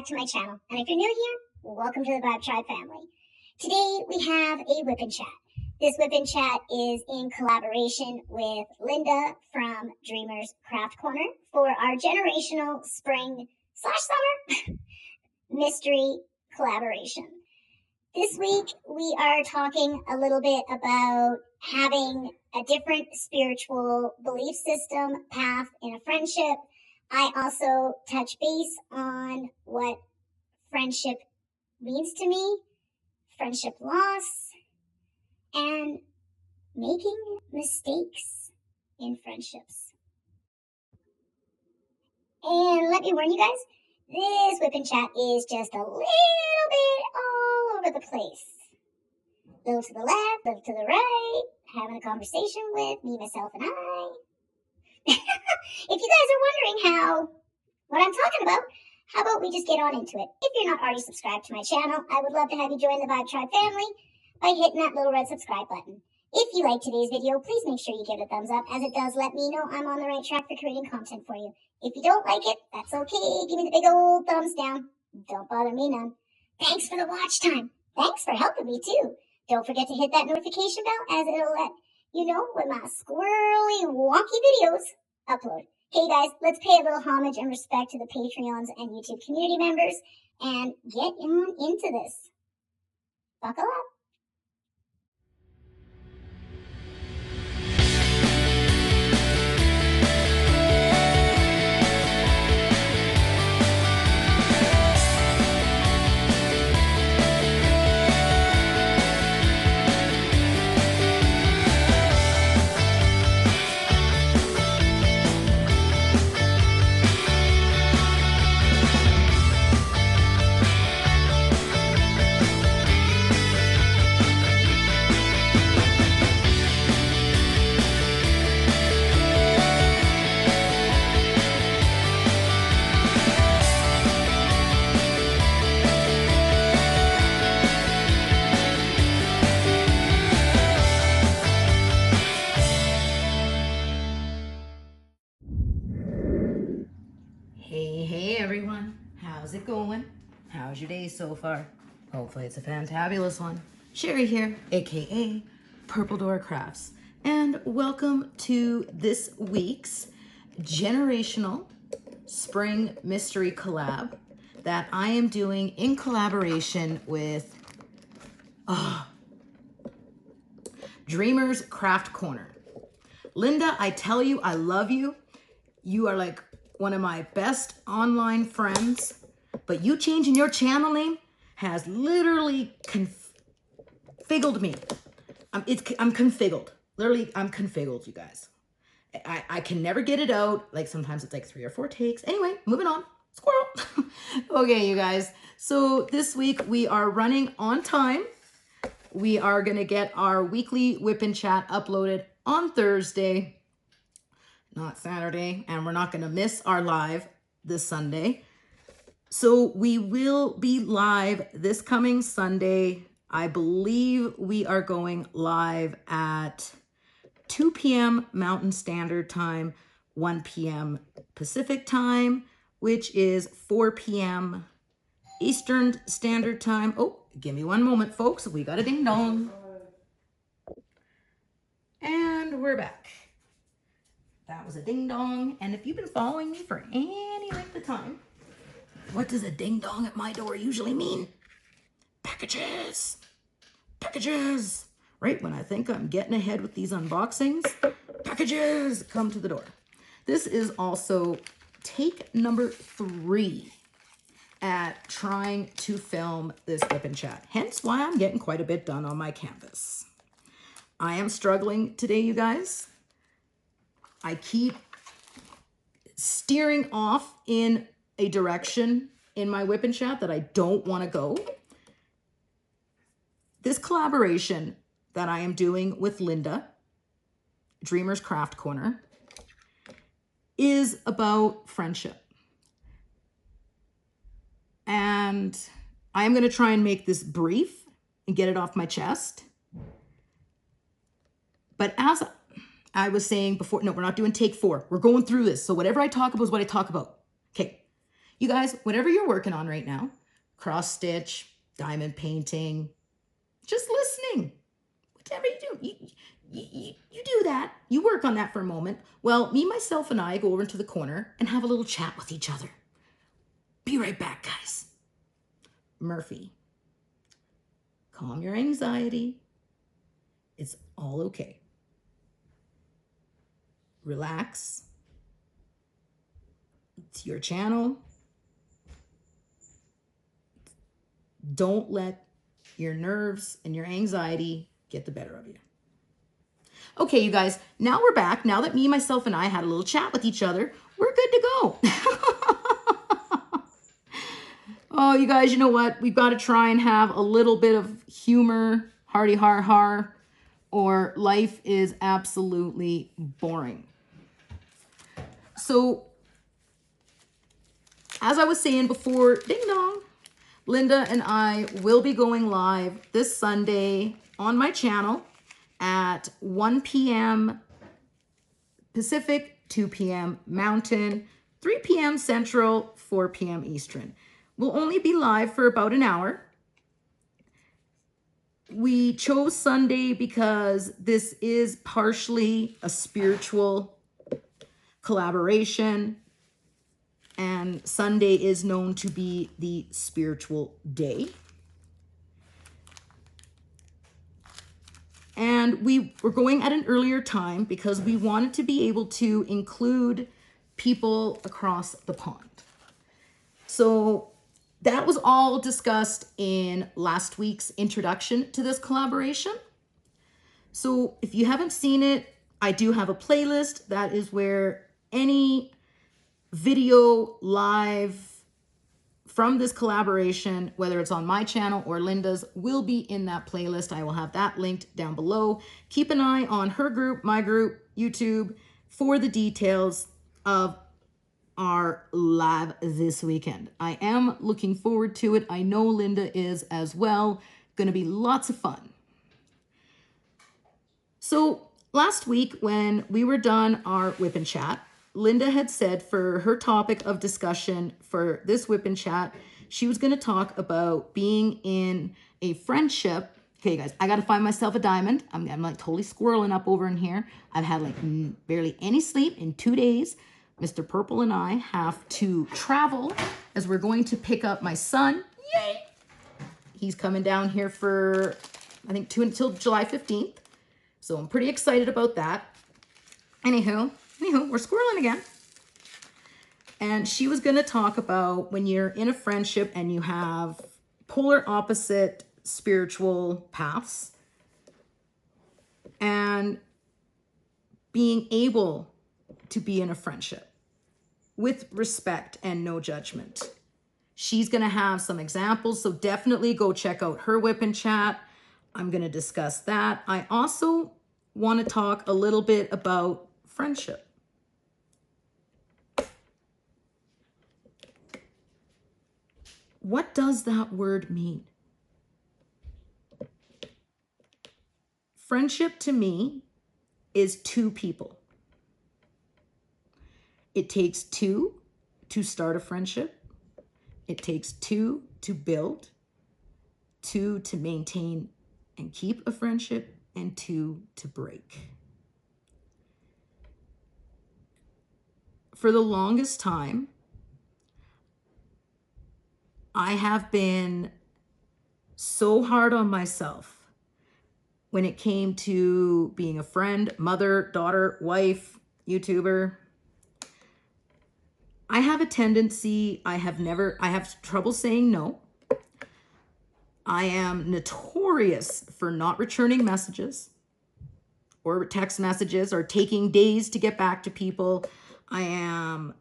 back to my channel. And if you're new here, welcome to the Vibetribe family. Today we have a WIP Chat. This WIP Chat is in collaboration with Linda from Dreamer's Craft Corner for our generational spring/summer mystery collaboration. This week we are talking a little bit about having a different spiritual belief system path in a friendship. I also touch base on what friendship means to me, friendship loss, and making mistakes in friendships. And let me warn you guys, this WIP Chat is just a little bit all over the place. A little to the left, a little to the right, having a conversation with me, myself, and I. If you guys are wondering what I'm talking about, how about we just get on into it? If you're not already subscribed to my channel, I would love to have you join the Vibetribe family by hitting that little red subscribe button. If you like today's video, please make sure you give it a thumbs up, as it does let me know I'm on the right track for creating content for you. If you don't like it, that's okay. Give me the big old thumbs down. Don't bother me none. Thanks for the watch time. Thanks for helping me too. Don't forget to hit that notification bell, as it'll let you know when my squirrely, wonky videos upload. Hey guys, let's pay a little homage and respect to the Patreons and YouTube community members and get on into this. Buckle up. Hey everyone, how's it going? How's your day so far? Hopefully it's a fantabulous one. Sherry here, aka Purple Door Crafts, and welcome to this week's generational spring mystery collab that I am doing in collaboration with Dreamer's Craft Corner. Linda, I tell you, I love you. You are like one of my best online friends, but you changing your channel name has literally configgled me. I'm configgled. Literally, I'm configgled, you guys. I can never get it out. Like sometimes it's like 3 or 4 takes. Anyway, moving on. Squirrel. Okay, you guys. So this week we are running on time. We are going to get our weekly WIP Chat uploaded on Thursday, not Saturday, and we're not going to miss our live this Sunday. So we will be live this coming Sunday. I believe we are going live at 2 p.m. Mountain Standard Time, 1 p.m. Pacific Time, which is 4 p.m. Eastern Standard Time. Oh, give me one moment, folks. We got a ding dong. And we're back. That was a ding dong. And if you've been following me for any length of time, what does a ding dong at my door usually mean? Packages. Packages. Right when I think I'm getting ahead with these unboxings, packages come to the door. This is also take number 3 at trying to film this WIP Chat. Hence why I'm getting quite a bit done on my canvas. I am struggling today, you guys. I keep steering off in a direction in my WIP Chat that I don't want to go. This collaboration that I am doing with Linda, Dreamer's Craft Corner, is about friendship. And I am going to try and make this brief and get it off my chest. But as I was saying before, no, we're not doing take 4. We're going through this. So whatever I talk about is what I talk about. Okay. You guys, whatever you're working on right now, cross stitch, diamond painting, just listening, whatever you do, you do that. You work on that for a moment. Well, me, myself, and I go over into the corner and have a little chat with each other. Be right back, guys. Murphy, calm your anxiety. It's all okay. Relax. It's your channel. Don't let your nerves and your anxiety get the better of you. Okay, you guys, now we're back. Now that me, myself, and I had a little chat with each other, we're good to go. Oh, you guys, you know what? We've got to try and have a little bit of humor, hardy har har, or life is absolutely boring. So, as I was saying before, ding dong, Linda and I will be going live this Sunday on my channel at 1 p.m. Pacific, 2 p.m. Mountain, 3 p.m. Central, 4 p.m. Eastern. We'll only be live for about an hour. We chose Sunday because this is partially a spiritual collaboration, and Sunday is known to be the spiritual day. And we were going at an earlier time because we wanted to be able to include people across the pond. So that was all discussed in last week's introduction to this collaboration. So if you haven't seen it, I do have a playlist. That is where any video live from this collaboration, whether it's on my channel or Linda's, will be in that playlist. I will have that linked down below. Keep an eye on her group, my group, YouTube, for the details of our live this weekend. I am looking forward to it. I know Linda is as well. Going to be lots of fun. So last week when we were done our WIP Chat, Linda had said for her topic of discussion for this WIP Chat, she was going to talk about being in a friendship. Okay, guys, I got to find myself a diamond. I'm like totally squirreling up over in here. I've had like barely any sleep in 2 days. Mr. Purple and I have to travel as we're going to pick up my son. Yay! He's coming down here for, I think, until July 15th. So I'm pretty excited about that. Anywho, we're squirreling again. And she was going to talk about when you're in a friendship and you have polar opposite spiritual paths and being able to be in a friendship with respect and no judgment. She's going to have some examples, so definitely go check out her WIP Chat. I'm going to discuss that. I also want to talk a little bit about friendship. What does that word mean? Friendship to me is two people. It takes two to start a friendship. It takes two to build, two to maintain and keep a friendship, and two to break. For the longest time, I have been so hard on myself when it came to being a friend, mother, daughter, wife, YouTuber. I have a tendency, I have trouble saying no. I am notorious for not returning messages or text messages or taking days to get back to people. I am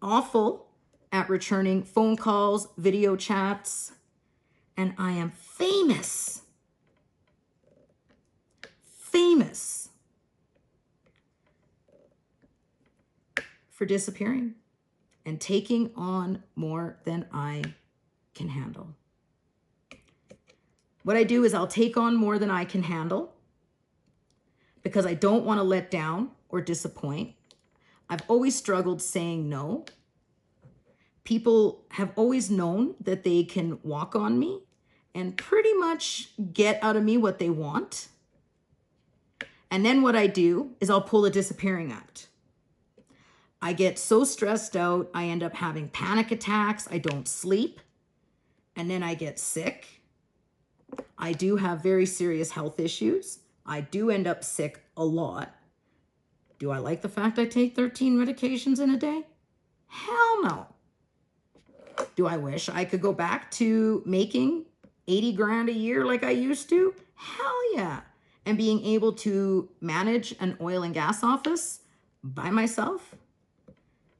awful at returning phone calls, video chats, and I am famous for disappearing and taking on more than I can handle. What I do is I'll take on more than I can handle because I don't want to let down or disappoint. I've always struggled saying no. people have always known that they can walk on me and pretty much get out of me what they want. And then what I do is I'll pull a disappearing act. I get so stressed out, I end up having panic attacks, I don't sleep, and then I get sick. I do have very serious health issues. I do end up sick a lot. Do I like the fact I take 13 medications in a day? Hell no. Do I wish I could go back to making 80 grand a year like I used to? Hell yeah. And being able to manage an oil and gas office by myself?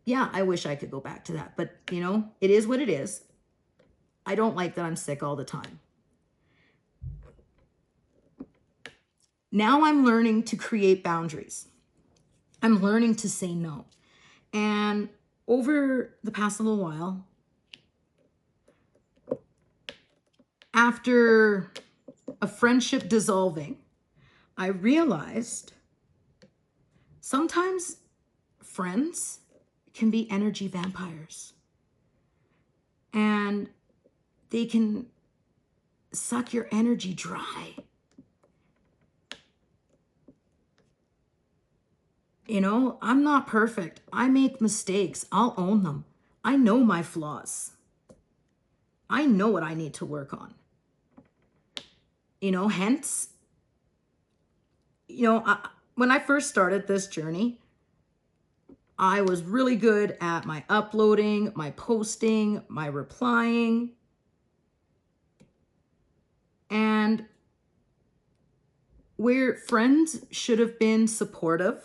Yeah, I wish I could go back to that. But, you know, it is what it is. I don't like that I'm sick all the time. Now I'm learning to create boundaries. I'm learning to say no. And over the past little while, after a friendship dissolving, I realized sometimes friends can be energy vampires. And they can suck your energy dry. You know, I'm not perfect. I make mistakes. I'll own them. I know my flaws. I know what I need to work on. You know, hence, you know, when I first started this journey, I was really good at my uploading, my posting, my replying. And where friends should have been supportive,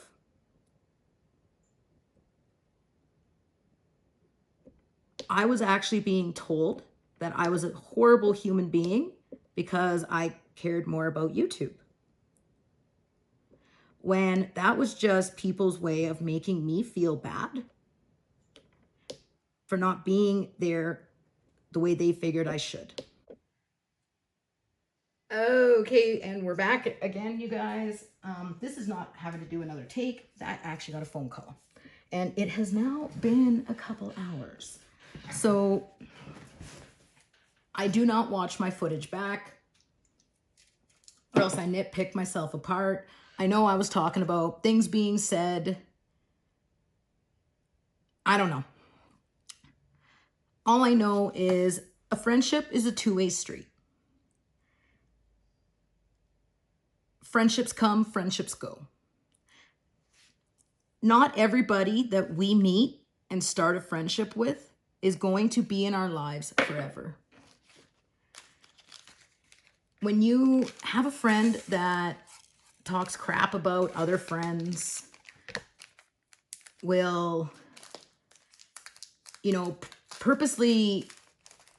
I was actually being told that I was a horrible human being because I cared more about YouTube. When that was just people's way of making me feel bad for not being there the way they figured I should. Okay, and we're back again, you guys. This is not having to do another take. I actually got a phone call. And it has now been a couple hours. So I do not watch my footage back, or else I nitpick myself apart. I know I was talking about things being said. I don't know. All I know is a friendship is a two-way street. Friendships come, friendships go. Not everybody that we meet and start a friendship with is going to be in our lives forever. When you have a friend that talks crap about other friends, will, you know, purposely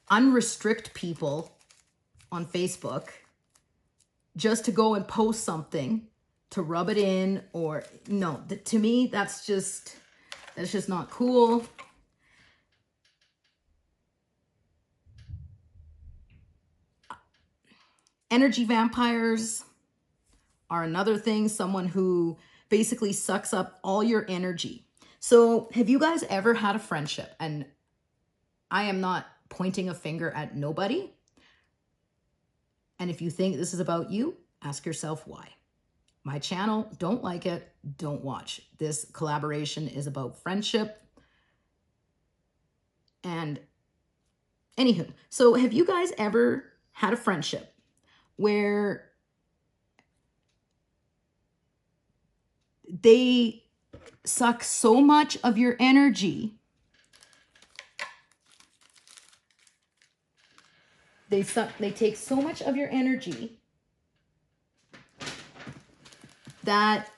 unrestrict people on Facebook just to go and post something to rub it in, or no, to me, that's just not cool. Energy vampires are another thing, someone who basically sucks up all your energy. So have you guys ever had a friendship? And I am not pointing a finger at nobody. And if you think this is about you, ask yourself why. My channel, don't like it, don't watch. This collaboration is about friendship. And anywho, so have you guys ever had a friendship where they suck so much of your energy, they take so much of your energy that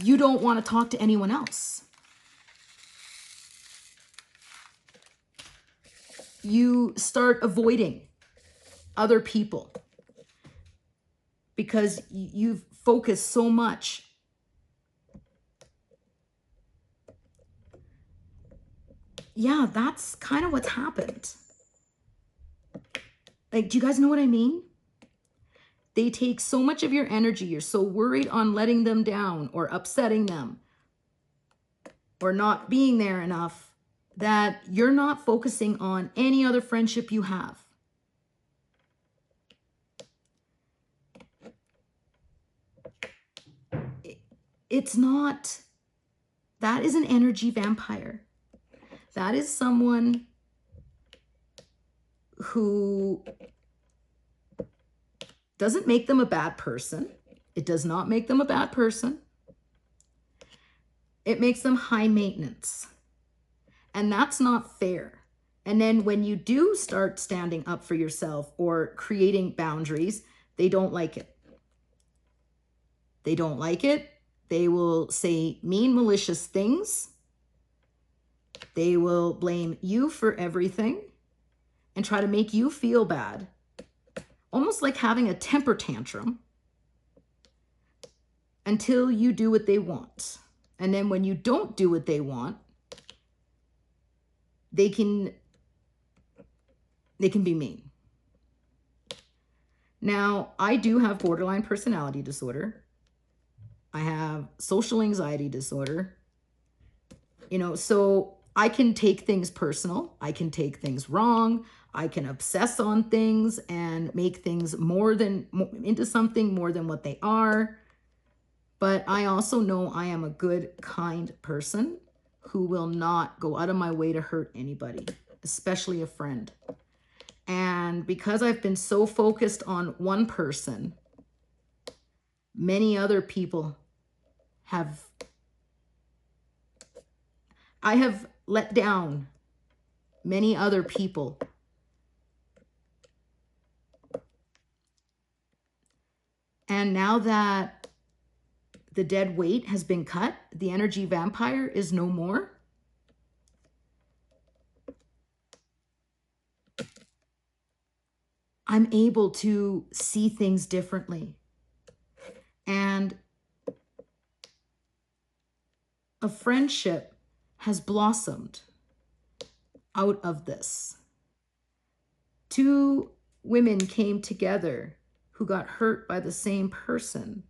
you don't want to talk to anyone else? You start avoiding other people because you've focused so much. Yeah, that's kind of what's happened. Like, do you guys know what I mean? They take so much of your energy. You're so worried on letting them down or upsetting them or not being there enough that you're not focusing on any other friendship you have. It's not, that is an energy vampire. That is someone who doesn't make them a bad person. It does not make them a bad person. It makes them high maintenance. And that's not fair. And then when you do start standing up for yourself or creating boundaries, they don't like it. They don't like it. They will say mean, malicious things. They will blame you for everything and try to make you feel bad. Almost like having a temper tantrum until you do what they want. And then when you don't do what they want, they can be mean. Now, I do have borderline personality disorder. I have social anxiety disorder. You know, so I can take things personal. I can take things wrong. I can obsess on things and make things into something more than what they are. But I also know I am a good, kind person who will not go out of my way to hurt anybody, especially a friend. And because I've been so focused on one person, many other people I have let down many other people. And now that the dead weight has been cut, the energy vampire is no more. I'm able to see things differently. And a friendship has blossomed out of this. 2 women came together who got hurt by the same person,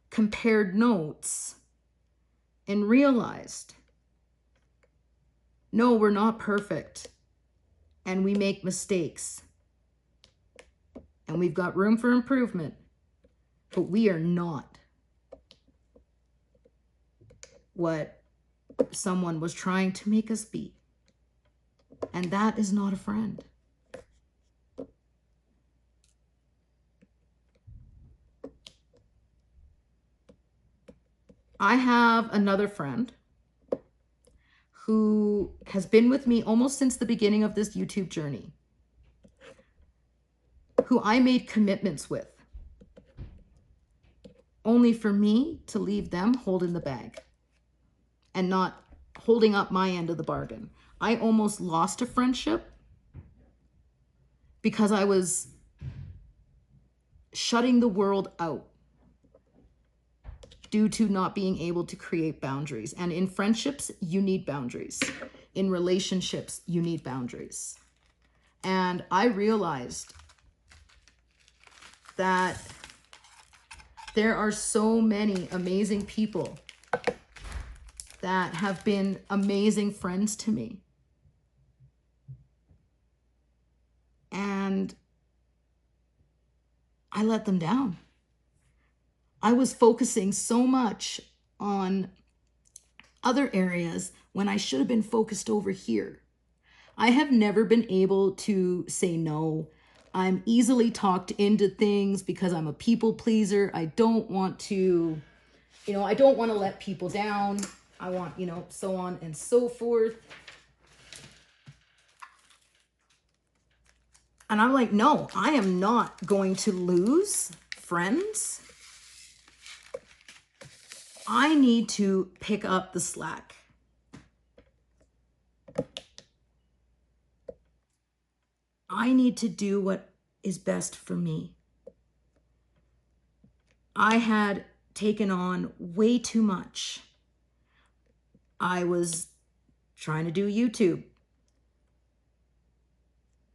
compared notes, and realized, no, we're not perfect, and we make mistakes, and we've got room for improvement, but we are not what someone was trying to make us be. And that is not a friend. I have another friend who has been with me almost since the beginning of this YouTube journey, who I made commitments with, only for me to leave them holding the bag and not holding up my end of the bargain. I almost lost a friendship because I was shutting the world out due to not being able to create boundaries. And in friendships, you need boundaries. In relationships, you need boundaries. And I realized that there are so many amazing people that have been amazing friends to me. And I let them down. I was focusing so much on other areas when I should have been focused over here. I have never been able to say no. I'm easily talked into things because I'm a people pleaser. I don't want to, I don't want to let people down. I want, so on and so forth. And I'm like, no, I am not going to lose friends. I need to pick up the slack. I need to do what is best for me. I had taken on way too much. I was trying to do YouTube,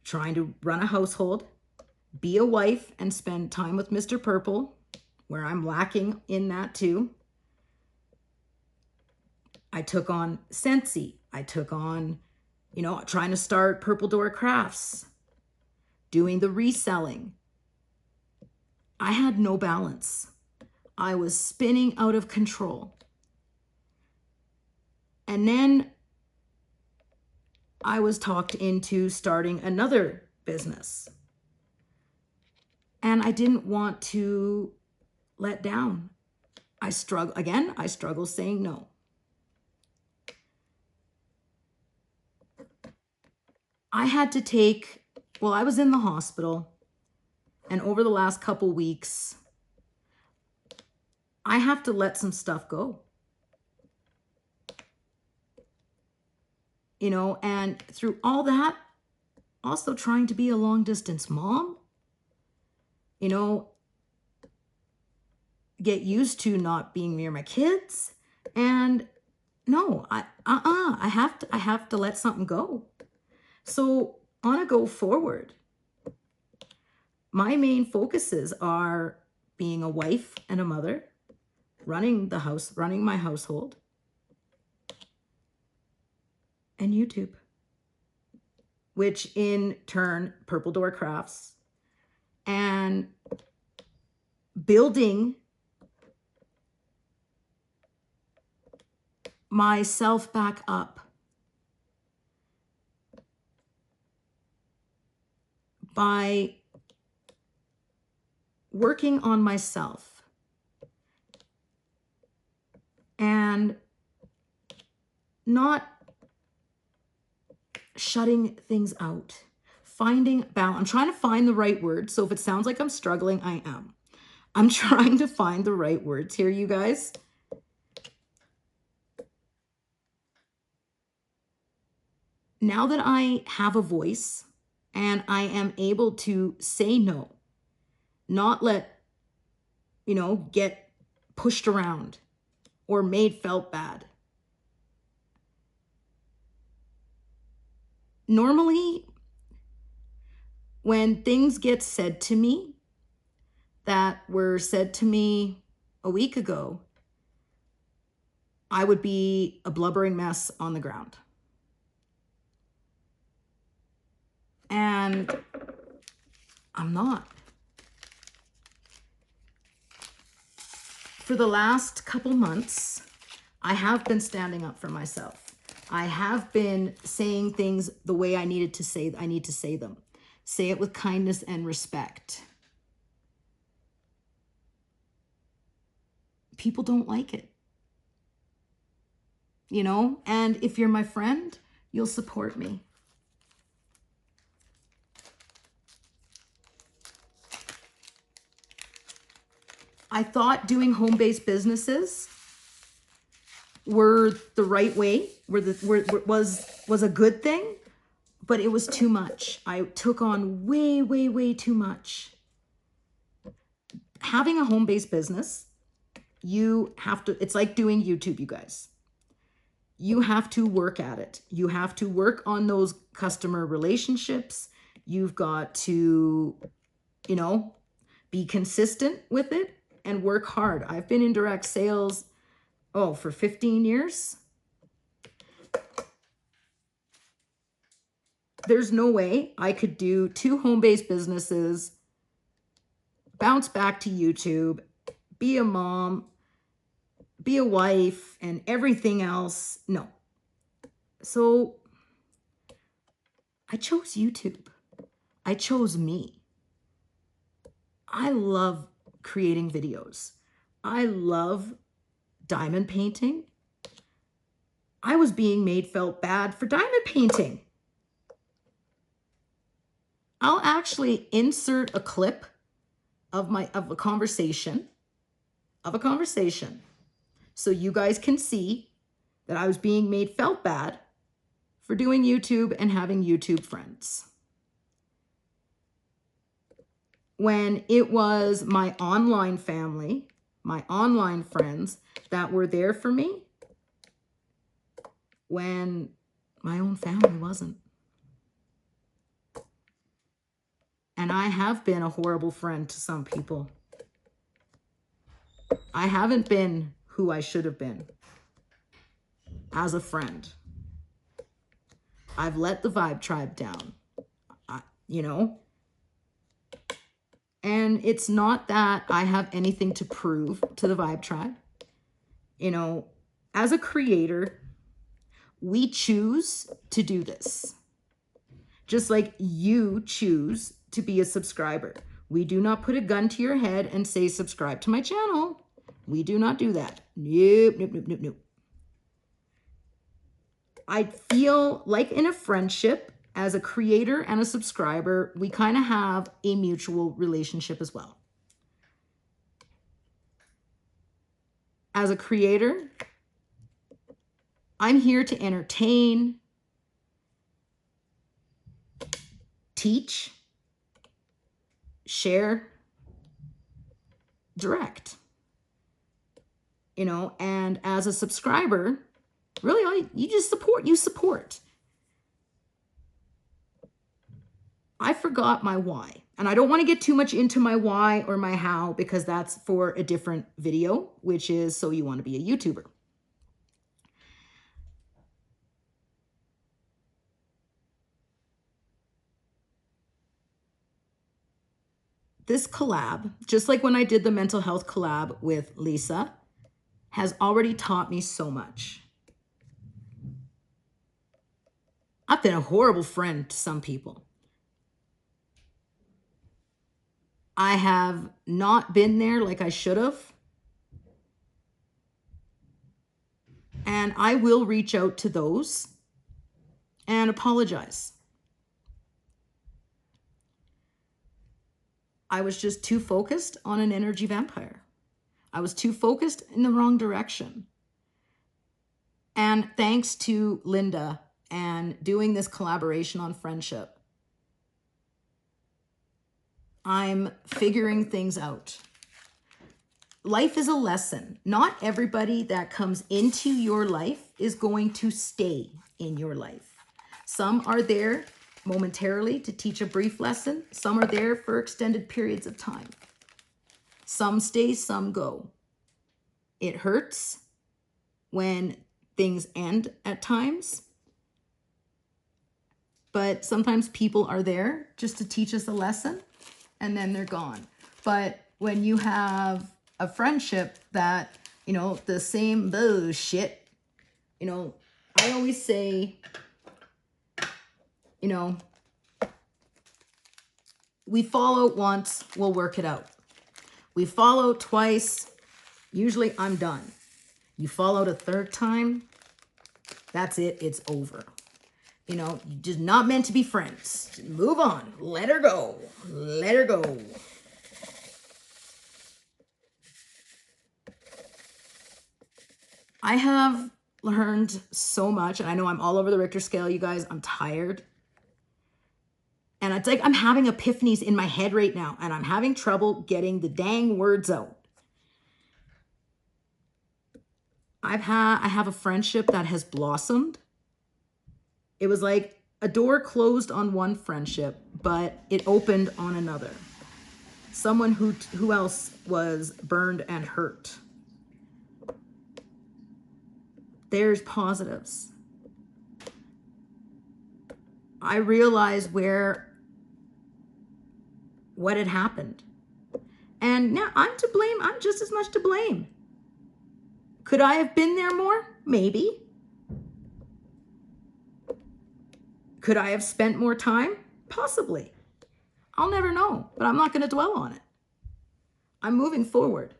trying to run a household, be a wife, and spend time with Mr. Purple, where I'm lacking in that too. I took on Scentsy. I took on, you know, trying to start Purple Door Crafts, doing the reselling. I had no balance. I was spinning out of control. And then I was talked into starting another business. And I didn't want to let down. I struggle saying no. I had to take, well, I was in the hospital, and over the last couple weeks, I have to let some stuff go. You know, and through all that, also trying to be a long distance mom, you know, get used to not being near my kids. And no, I have to let something go. So on a go forward, my main focuses are being a wife and a mother, running the house, running my household, and YouTube, which in turn, Purple Door Crafts, and building myself back up by working on myself and not shutting things out, finding balance. I'm trying to find the right words. So if it sounds like I'm struggling, I am. I'm trying to find the right words here, you guys. Now that I have a voice and I am able to say no, not let, you know, get pushed around or made felt bad. Normally, when things get said to me that were said to me a week ago, I would be a blubbering mess on the ground. And I'm not. For the last couple months, I have been standing up for myself. I have been saying things the way I need to say them. Say it with kindness and respect. People don't like it. You know, and if you're my friend, you'll support me. I thought doing home-based businesses were the right way, was a good thing, but it was too much. I took on way too much. Having a home-based business, you have to, it's like doing YouTube, you guys. You have to work at it. You have to work on those customer relationships. You've got to, you know, be consistent with it and work hard. I've been in direct sales, for 15 years. There's no way I could do 2 home-based businesses, bounce back to YouTube, be a mom, be a wife, and everything else. No. So I chose YouTube. I chose me. I love creating videos. I love diamond painting. I was being made felt bad for diamond painting. I'll actually insert a clip of a conversation, so you guys can see that I was being made felt bad for doing YouTube and having YouTube friends. When it was my online family, my online friends that were there for me, when my own family wasn't. And I have been a horrible friend to some people. I haven't been who I should have been. as a friend. I've let the Vibetribe down, you know? And it's not that I have anything to prove to the Vibetribe. You know, as a creator, we choose to do this. Just like you choose to be a subscriber. We do not put a gun to your head and say, subscribe to my channel. We do not do that. Nope, nope, nope, nope, nope. I feel like in a friendship, as a creator and a subscriber, we kind of have a mutual relationship as well. As a creator, I'm here to entertain, teach, share, direct. You know, and as a subscriber, really, you just support, you support. I forgot my why. And I don't want to get too much into my why or my how, because that's for a different video, which is so you want to be a YouTuber. This collab, just like when I did the mental health collab with Lisa, has already taught me so much. I've been a horrible friend to some people. I have not been there like I should have. And I will reach out to those and apologize. I was just too focused on an energy vampire. I was too focused in the wrong direction. And thanks to Linda and doing this collaboration on friendship, I'm figuring things out. Life is a lesson. Not everybody that comes into your life is going to stay in your life. Some are there momentarily to teach a brief lesson. Some are there for extended periods of time. Some stay, some go. It hurts when things end at times, but sometimes people are there just to teach us a lesson and then they're gone. But when you have a friendship that, you know, the same bullshit, you know, I always say, you know, we fall out once, we'll work it out. We fall out twice, usually I'm done. You fall out a third time, that's it, it's over. You know, you're just not meant to be friends. Just move on, let her go, let her go. I have learned so much, and I know I'm all over the Richter scale, you guys. I'm tired. And it's like I'm having epiphanies in my head right now, and I'm having trouble getting the dang words out. I have a friendship that has blossomed. It was like a door closed on one friendship, but it opened on another. Someone who else was burned and hurt. There's positives. I realized what had happened. And now I'm to blame. I'm just as much to blame. Could I have been there more? Maybe. Could I have spent more time? Possibly. I'll never know, but I'm not going to dwell on it. I'm moving forward.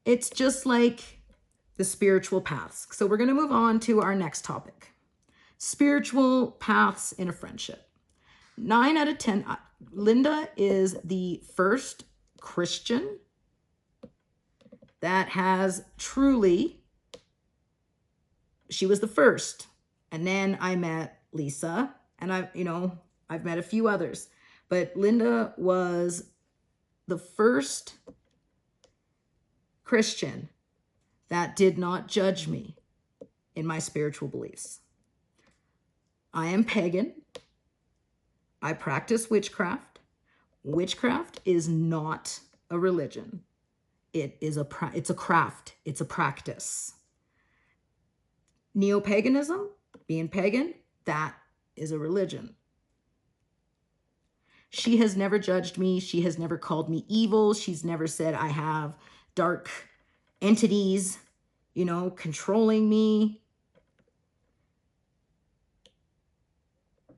It's just like the spiritual paths. So we're going to move on to our next topic. Spiritual paths in a friendship. 9 out of 10. Linda is the first Christian that has truly, she was the first. And then I met Lisa, and I've met a few others, but Linda was the first Christian that did not judge me in my spiritual beliefs. I am pagan. I practice witchcraft. Witchcraft is not a religion. it's a craft. It's a practice. Neo-paganism, being pagan, that is a religion. She has never judged me. She has never called me evil. She's never said I have dark entities, you know, controlling me.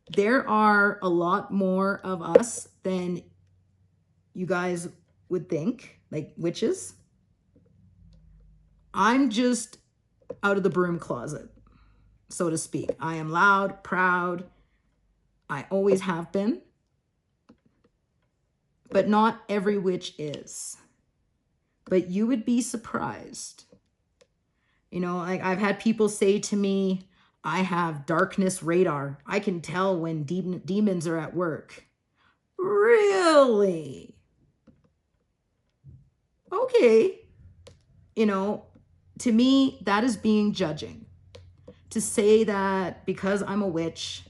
There are a lot more of us than you guys would think, like witches. I'm just out of the broom closet, so to speak. I am loud, proud. I always have been. But not every witch is. But you would be surprised. You know, like I've had people say to me, I have darkness radar. I can tell when demons are at work. Really? Okay. You know, to me, that is being judging. To say that because I'm a witch,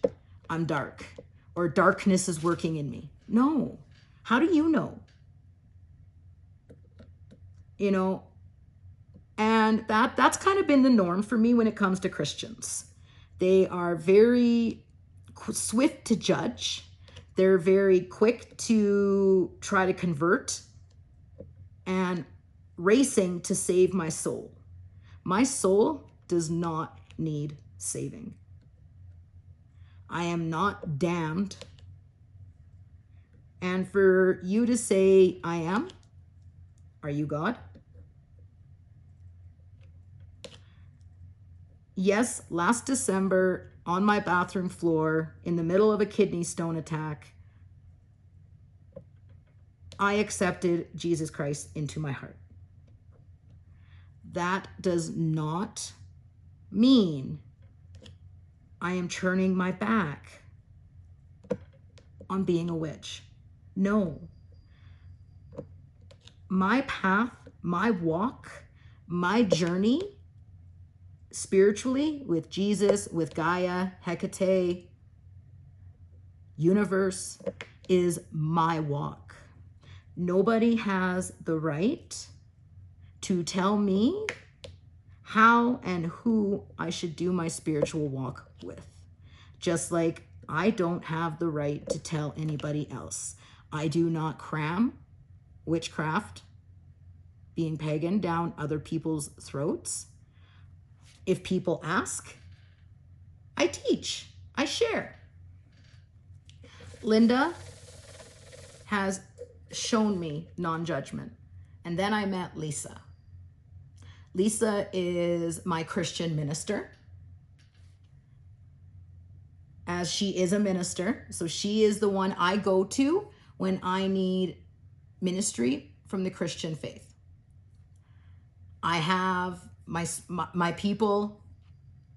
I'm dark, or darkness is working in me. No. How do you know? You know, and that's kind of been the norm for me when it comes to Christians. They are very swift to judge. They're very quick to try to convert and racing to save my soul. My soul does not need saving. I am not damned. And for you to say, I am, are you God? Yes, last December on my bathroom floor in the middle of a kidney stone attack, I accepted Jesus Christ into my heart. That does not mean I am turning my back on being a witch. No. My path, my walk, my journey spiritually with Jesus, with Gaia, Hecate, universe is my walk. Nobody has the right to tell me how and who I should do my spiritual walk with. Just like I don't have the right to tell anybody else. I do not cram witchcraft, being pagan, down other people's throats. If people ask, I teach, I share. Linda has shown me non-judgment. And then I met Lisa. Lisa is my Christian minister, as she is a minister. So she is the one I go to when I need ministry from the Christian faith. I have my people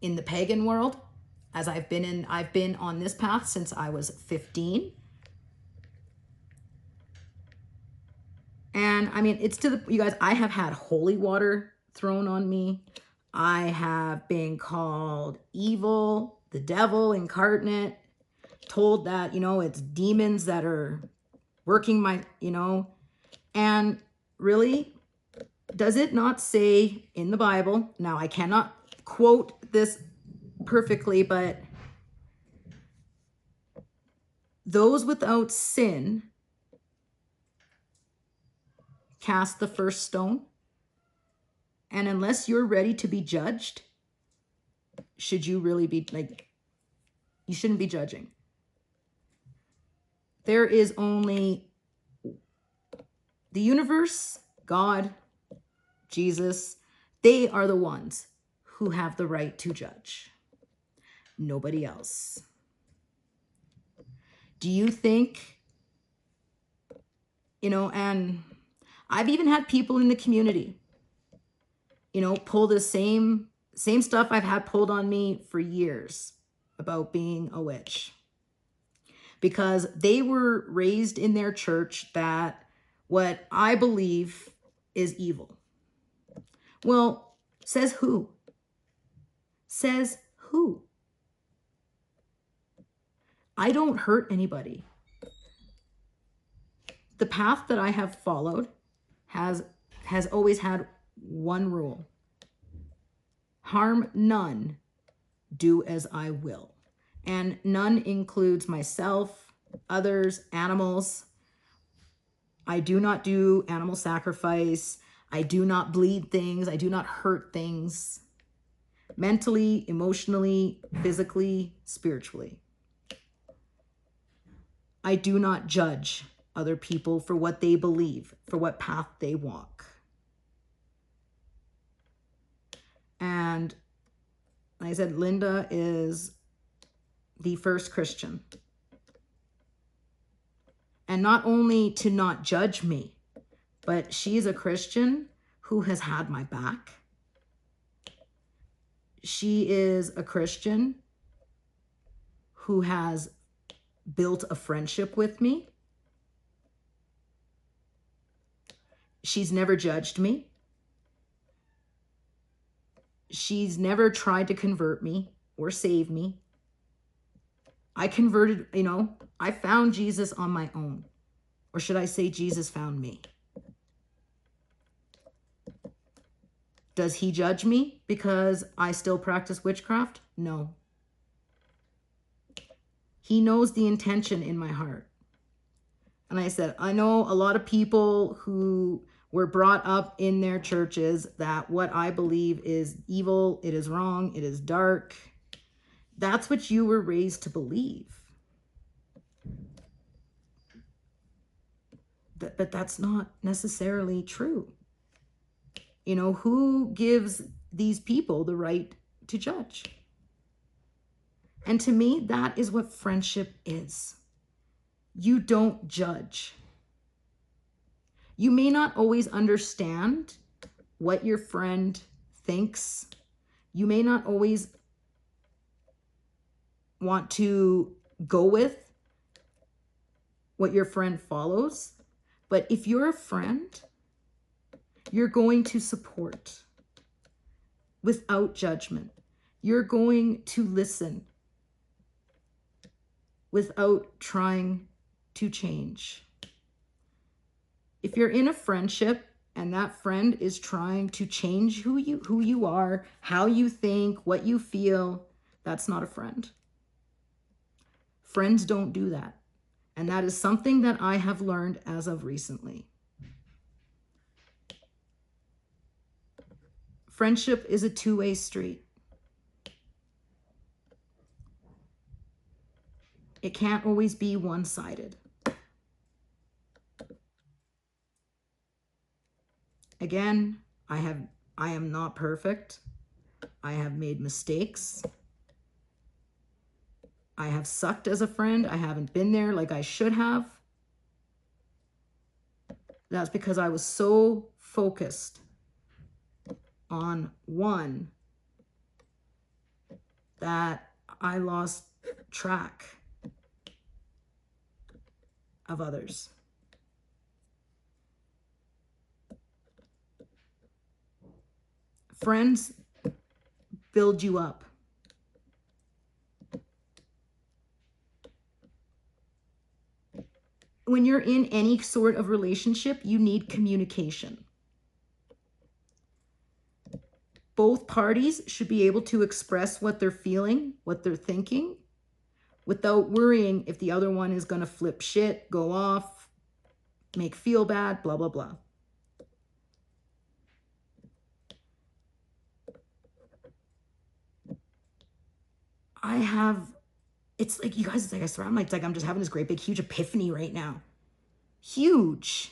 in the pagan world, as I've been on this path since I was 15. And I mean, it's to the, you guys, I have had holy water thrown on me. I have been called evil, the devil incarnate, told that, you know, it's demons that are working my, you know, and really, does it not say in the Bible, now I cannot quote this perfectly, but those without sin cast the first stone. And unless you're ready to be judged, should you really be like, you shouldn't be judging. There is only the universe, God, Jesus. They are the ones who have the right to judge. Nobody else. Do you think, you know, and I've even had people in the community, you know, pull the same stuff I've had pulled on me for years about being a witch. Because they were raised in their church that what I believe is evil. Well, says who? Says who? I don't hurt anybody. The path that I have followed has has always had one rule: harm none, do as I will. And none includes myself, others, animals. I do not do animal sacrifice. I do not bleed things. I do not hurt things. Mentally, emotionally, physically, spiritually. I do not judge other people for what they believe, for what path they walk. And like I said, Linda is the first Christian. And not only to not judge me, but she's a Christian who has had my back. She is a Christian who has built a friendship with me. She's never judged me. She's never tried to convert me or save me. I converted, I found Jesus on my own. Or should I say Jesus found me? Does he judge me because I still practice witchcraft? No. He knows the intention in my heart. And I said, I know a lot of people who were brought up in their churches that what I believe is evil, it is wrong, it is dark. That's what you were raised to believe. But that's not necessarily true. Who gives these people the right to judge? And to me, that is what friendship is. You don't judge. You may not always understand what your friend thinks. You may not always want to go with what your friend follows. But if you're a friend, you're going to support without judgment. You're going to listen without trying to change. If you're in a friendship and that friend is trying to change who you are, how you think, what you feel, that's not a friend. Friends don't do that. And that is something that I have learned as of recently. Friendship is a two-way street. It can't always be one-sided. Again, I am not perfect. I have made mistakes. I have sucked as a friend. I haven't been there like I should have. That's because I was so focused on one that I lost track of others. Friends build you up. When you're in any sort of relationship, you need communication. Both parties should be able to express what they're feeling, what they're thinking, without worrying if the other one is going to flip shit, go off, make feel bad, blah, blah, blah. It's like, you guys, it's like, I swear, it's like I'm just having this great big, huge epiphany right now. Huge.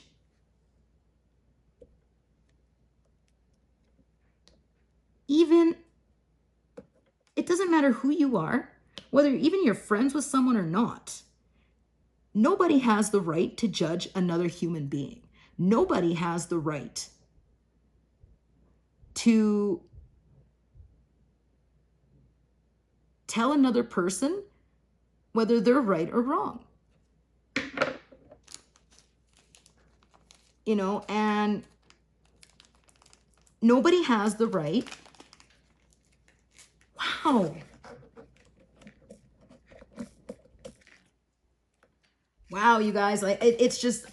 Even, it doesn't matter who you are, whether even you're friends with someone or not. Nobody has the right to judge another human being. Nobody has the right to tell another person whether they're right or wrong. And nobody has the right. Wow. Wow, you guys, it's just,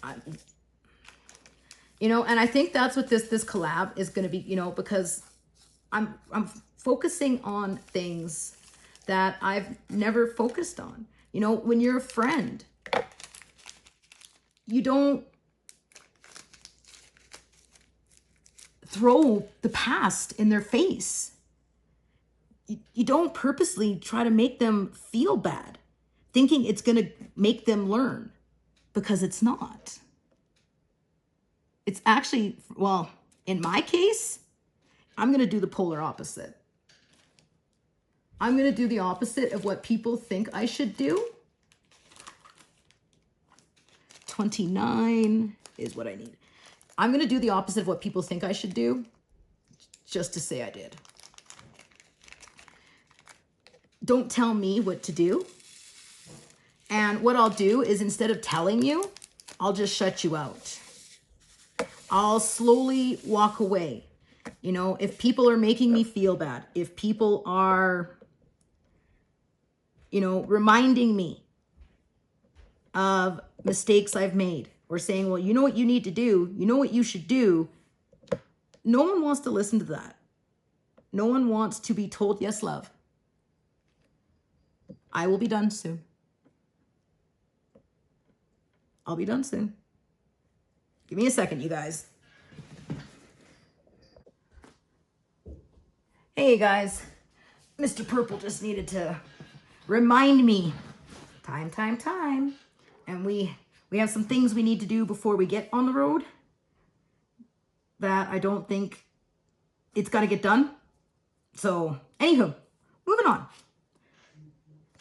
You know, and I think that's what this collab is going to be, you know, because I'm focusing on things that I've never focused on. You know, when you're a friend, you don't throw the past in their face. You don't purposely try to make them feel bad, thinking it's going to make them learn, because it's not. It's actually, well, in my case, I'm going to do the polar opposite. I'm going to do the opposite of what people think I should do. 29 is what I need. I'm going to do the opposite of what people think I should do, just to say I did. Don't tell me what to do. And what I'll do is, instead of telling you, I'll just shut you out. I'll slowly walk away. You know, if people are making me feel bad, if people are, you know, reminding me of mistakes I've made, or saying, well, you know what you need to do, you know what you should do, no one wants to listen to that. No one wants to be told, yes, love. I will be done soon. I'll be done soon. Give me a second, you guys. Hey, guys. Mr. Purple just needed to remind me. Time. And we have some things we need to do before we get on the road that I don't think it's got to get done. So, anywho, moving on.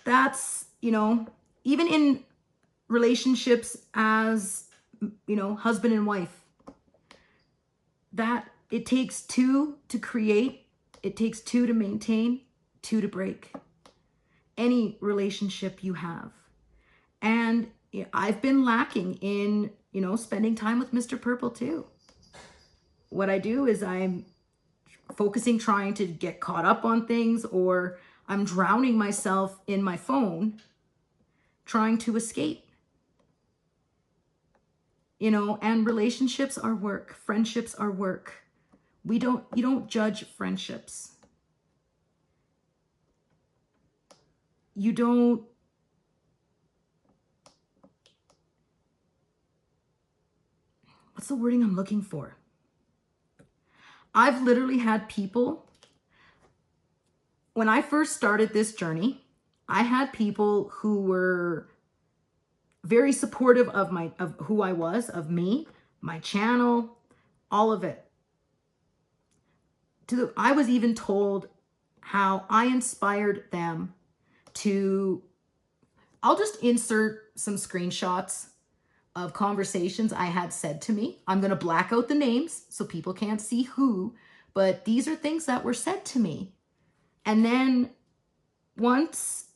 That's, you know, even in relationships as, you know, husband and wife, that it takes two to create, it takes two to maintain, two to break. Any relationship you have. And I've been lacking in, you know, spending time with Mr. Purple too. What I do is I'm focusing, trying to get caught up on things, or I'm drowning myself in my phone, trying to escape. You know, and relationships are work. Friendships are work. You don't judge friendships. You don't, what's the wording I'm looking for? I've literally had people, when I first started this journey, I had people who were very supportive of who I was, of me, my channel, all of it. I was even told how I inspired them to, I'll just insert some screenshots of conversations I had said to me. I'm going to black out the names so people can't see who, but these are things that were said to me. And then once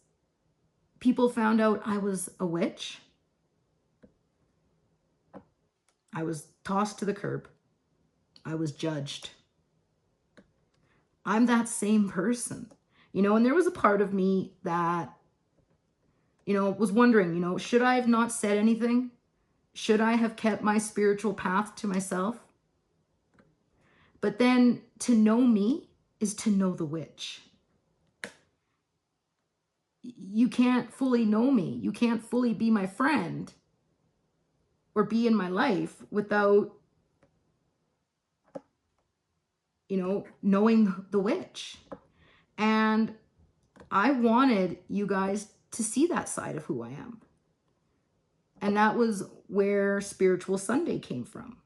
people found out I was a witch, I was tossed to the curb. I was judged. I'm that same person, you know, and there was a part of me that, you know, was wondering, you know, should I have not said anything? Should I have kept my spiritual path to myself? But then to know me is to know the witch. You can't fully know me. You can't fully be my friend or be in my life without, you know, knowing the witch. And I wanted you guys to see that side of who I am. And that was where Spiritual Sunday came from.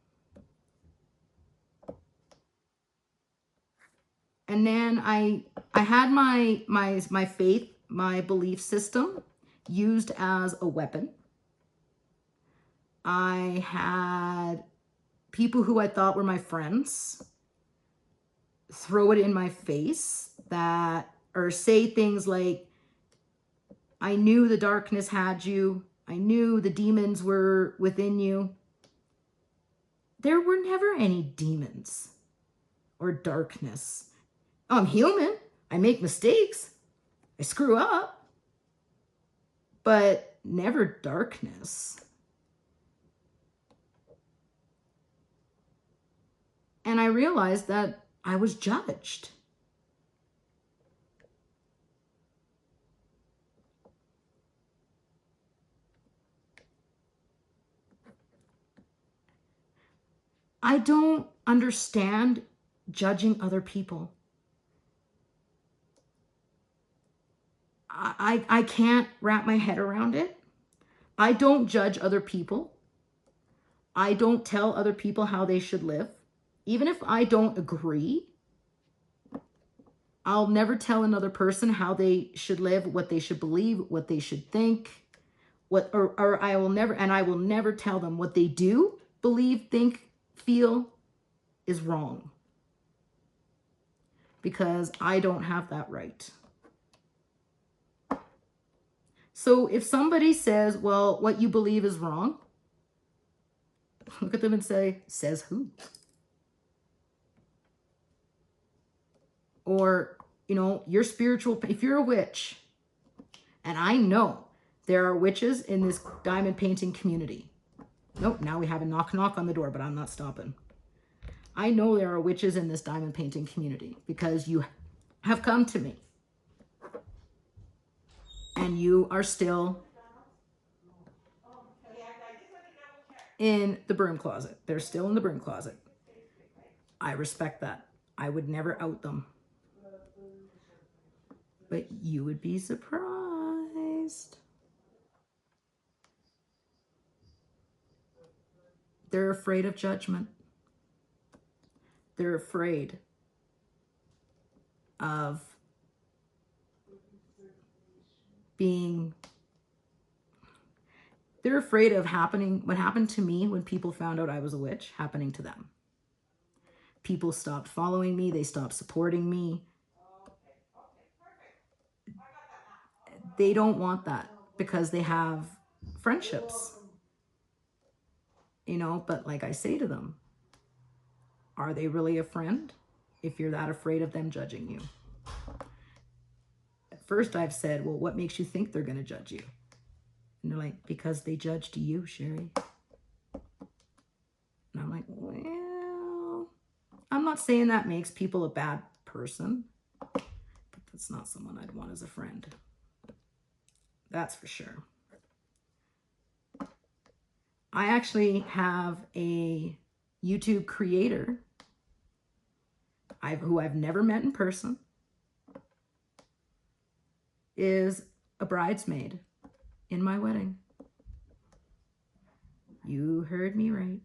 And then I had my faith, my belief system used as a weapon. I had people who I thought were my friends throw it in my face, that, or say things like, I knew the darkness had you. I knew the demons were within you. There were never any demons or darkness. I'm human. I make mistakes. I screw up. But never darkness. And I realized that I was judged. I don't understand judging other people. I can't wrap my head around it. I don't judge other people. I don't tell other people how they should live. Even if I don't agree, I'll never tell another person how they should live, what they should believe, what they should think, or I will never tell them what they do, believe, think, feel is wrong. Because I don't have that right. So if somebody says, well, what you believe is wrong, look at them and say, says who? Or, you know, you're spiritual, if you're a witch, and I know there are witches in this diamond painting community. Nope, now we have a knock on the door, but I'm not stopping. I know there are witches in this diamond painting community because you have come to me. And you are still in the broom closet. They're still in the broom closet. I respect that. I would never out them. But you would be surprised. They're afraid of judgment. They're afraid of being, they're afraid of what happened to me when people found out I was a witch, happening to them. People stopped following me. They stopped supporting me. They don't want that because they have friendships, you know, but like I say to them, are they really a friend if you're that afraid of them judging you? At first I've said, well, what makes you think they're going to judge you? And they're like, because they judged you, Sherry. And I'm like, well, I'm not saying that makes people a bad person, but that's not someone I'd want as a friend. That's for sure. I actually have a YouTube creator who I've never met in person, is a bridesmaid in my wedding. You heard me right.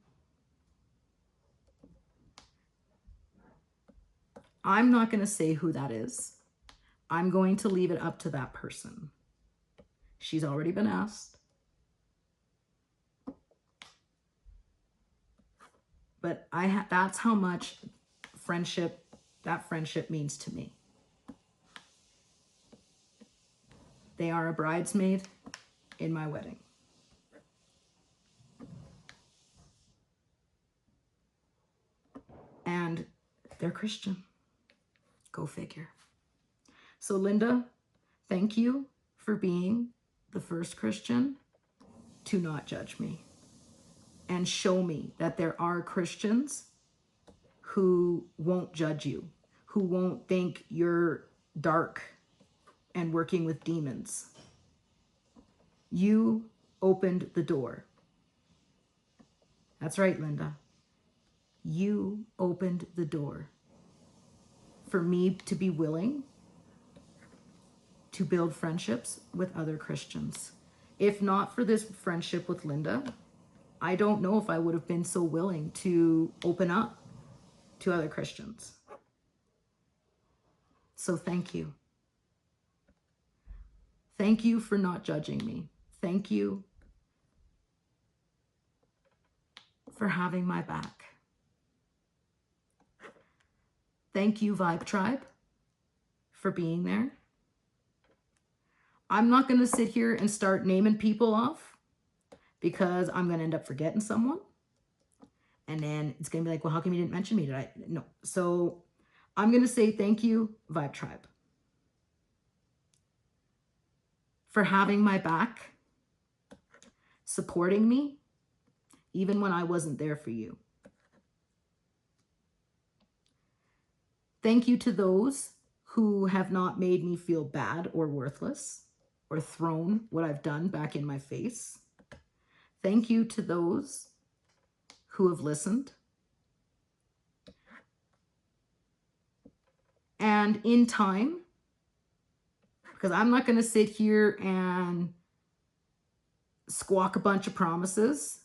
I'm not going to say who that is. I'm going to leave it up to that person. She's already been asked. But that's how much that friendship means to me. They are a bridesmaid in my wedding. And they're Christian. Go figure. So Linda, thank you for being the first Christian to not judge me and show me that there are Christians who won't judge you, who won't think you're dark and working with demons. You opened the door. That's right, Linda. You opened the door for me to be willing to build friendships with other Christians. If not for this friendship with Linda, I don't know if I would have been so willing to open up to other Christians. So thank you. Thank you for not judging me. Thank you for having my back. Thank you, Vibetribe, for being there. I'm not going to sit here and start naming people off because I'm going to end up forgetting someone. And then it's going to be like, well, how come you didn't mention me? Did I? No. So I'm going to say thank you, Vibetribe, for having my back, supporting me, even when I wasn't there for you. Thank you to those who have not made me feel bad or worthless or thrown what I've done back in my face. Thank you to those who have listened. And in time, because I'm not going to sit here and squawk a bunch of promises.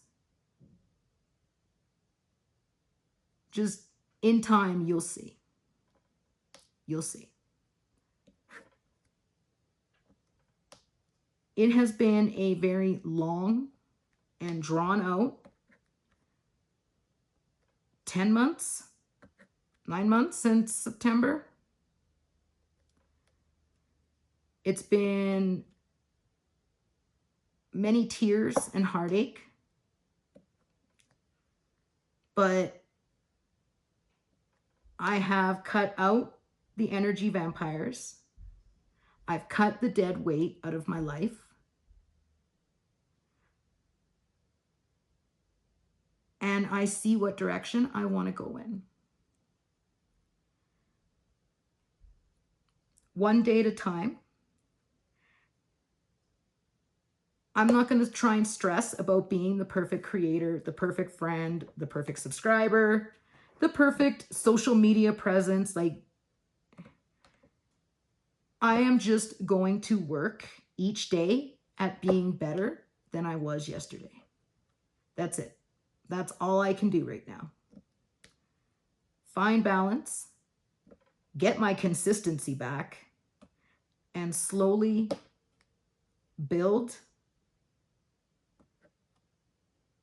Just in time, you'll see. You'll see. It has been a very long and drawn out 10 months, 9 months since September. It's been many tears and heartache, but I have cut out the energy vampires. I've cut the dead weight out of my life. And I see what direction I want to go in. One day at a time. I'm not going to try and stress about being the perfect creator, the perfect friend, the perfect subscriber, the perfect social media presence. Like, I am just going to work each day at being better than I was yesterday. That's it. That's all I can do right now. Find balance, get my consistency back, and slowly build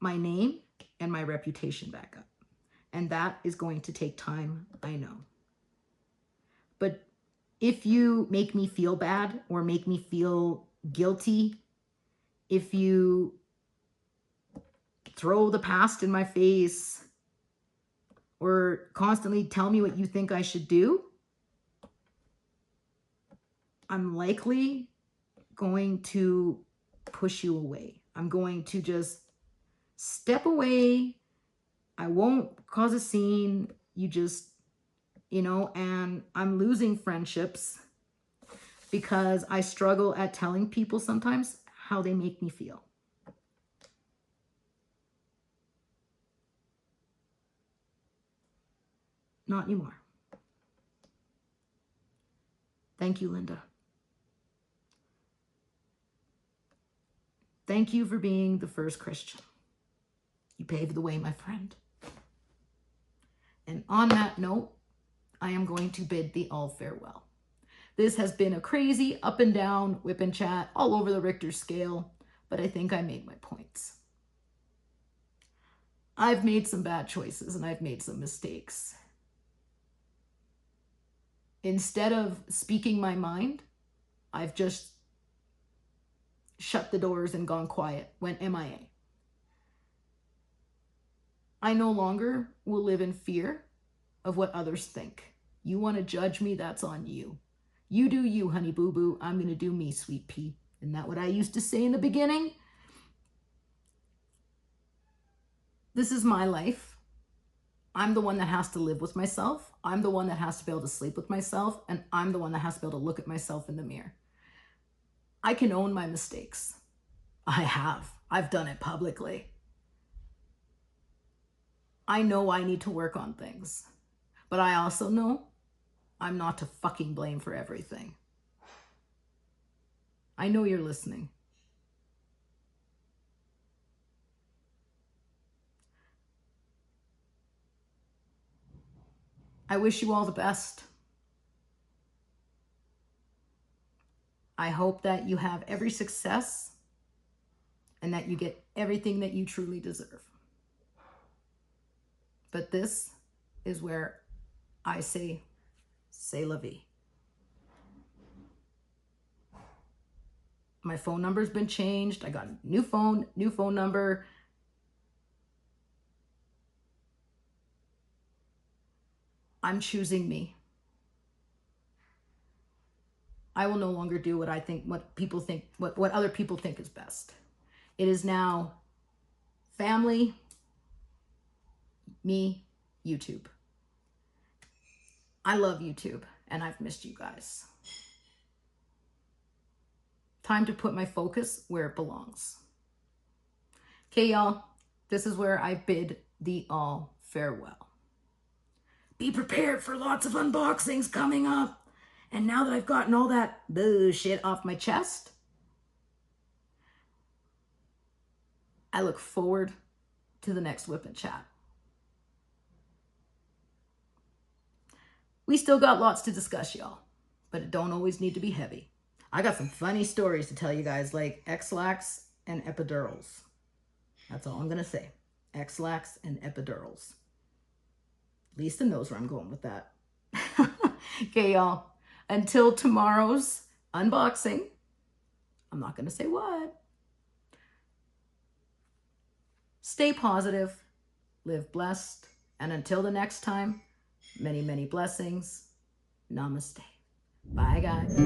my name and my reputation back up. And that is going to take time, I know. But if you make me feel bad or make me feel guilty, if you throw the past in my face or constantly tell me what you think I should do, I'm likely going to push you away. I'm going to just step away. I won't cause a scene. You just, and I'm losing friendships because I struggle at telling people sometimes how they make me feel. Not anymore. Thank you, Linda. Thank you for being the first Christian. You paved the way, my friend. And on that note, I am going to bid thee all farewell. This has been a crazy up and down WIP and chat all over the Richter scale, but I think I made my points. I've made some bad choices and I've made some mistakes. Instead of speaking my mind, I've just shut the doors and gone quiet, went MIA. I no longer will live in fear of what others think. You want to judge me, that's on you. You do you, honey boo boo. I'm going to do me, sweet pea. Isn't that what I used to say in the beginning? This is my life. I'm the one that has to live with myself. I'm the one that has to be able to sleep with myself. And I'm the one that has to be able to look at myself in the mirror. I can own my mistakes. I have. I've done it publicly. I know I need to work on things. But I also know I'm not to fucking blame for everything. I know you're listening. I wish you all the best. I hope that you have every success and that you get everything that you truly deserve. But this is where I say, c'est la vie. My phone number's been changed. I got a new phone number. I'm choosing me. I will no longer do what I think, what people think, what other people think is best. It is now family, me, YouTube. I love YouTube, and I've missed you guys. Time to put my focus where it belongs. Okay, y'all, this is where I bid thee all farewell. Be prepared for lots of unboxings coming up. And now that I've gotten all that bullshit off my chest, I look forward to the next WIP Chat. We still got lots to discuss, y'all, but it don't always need to be heavy. I got some funny stories to tell you guys, like X-lax and epidurals. That's all I'm going to say. X-lax and epidurals. Lisa knows where I'm going with that. Okay, y'all. Until tomorrow's unboxing, I'm not going to say what. Stay positive, live blessed, and until the next time, many, many blessings. Namaste. Bye, guys.